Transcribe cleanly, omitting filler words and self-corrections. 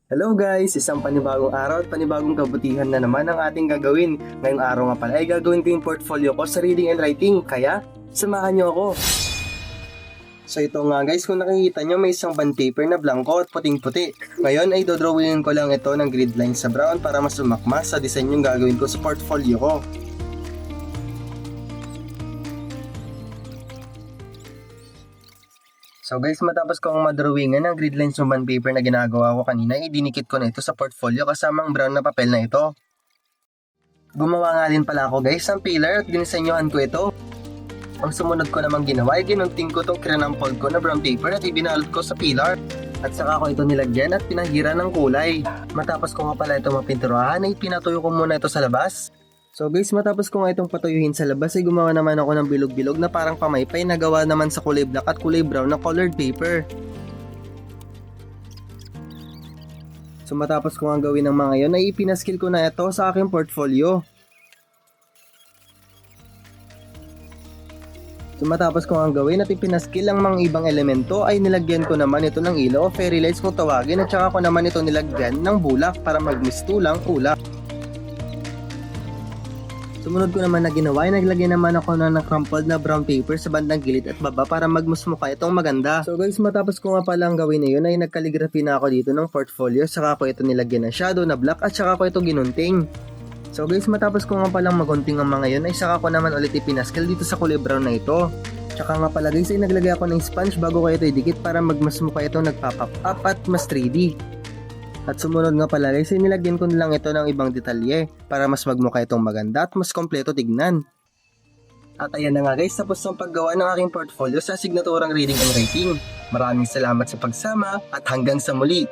Hello guys! Isang panibagong araw at panibagong kabutihan na naman ang ating gagawin. Ngayong araw nga pala ay gagawin ko yung portfolio ko sa reading and writing, kaya samahan niyo ako. So ito nga guys, kung nakikita nyo may isang bond paper na blanco at puting-puti. Ngayon ay dodrawingin ko lang ito ng grid line sa brown para mas umakma sa design yung gagawin ko sa portfolio ko. So guys, matapos kong madrawingan ng grid lines ng bond paper na ginagawa ko kanina, idinikit ko na ito sa portfolio kasama ang brown na papel na ito. Gumawa nga din pala ako guys ng pillar at dinisenyohan ko ito. Ang sumunod ko namang ginawa ay ginunting ko itong krinampol ko na brown paper at ibinalot ko sa pillar. At saka ko ito nilagyan at pinaghira ng kulay. Matapos ko nga pala ito mapinturahan ay pinatuyo ko muna ito sa labas. So guys, matapos ko nga itong patuyuhin sa labas ay gumawa naman ako ng bilog-bilog na parang pamaypay na gawa naman sa kulay black at kulay brown na colored paper. So matapos ko nga gawin ng mga yon ay ipinaskil ko na ito sa aking portfolio. So matapos ko nga gawin at ipinaskil ang mga ibang elemento ay nilagyan ko naman ito ng ilaw o fairy lights kung tawagin at saka ko naman ito nilagyan ng bulak para magmistulang kulak. Sumunod ko naman na ginawa ay naglagay naman ako ng crumpled na brown paper sa bandang gilid at baba para magmusmukha itong maganda. So guys, matapos ko nga palang gawin na yun ay nagkaligraphy na ako dito ng portfolio, saka ko ito nilagyan ng shadow na black at saka ko ito ginunting. So guys, matapos ko nga palang magunting ang mga yun ay saka ko naman ulit ipinaskil dito sa kulay brown na ito. Tsaka nga pala guys ay naglagay ako ng sponge bago ko ito idikit para magmasmukha ito nagpa-pop up at mas 3D. At sumunod nga pala guys ay nilagyan ko nilang ito ng ibang detalye para mas magmukha itong maganda at mas kompleto tignan. At ayan na nga guys, tapos ang paggawa ng aking portfolio sa signaturang reading and writing. Maraming salamat sa pagsama at hanggang sa muli!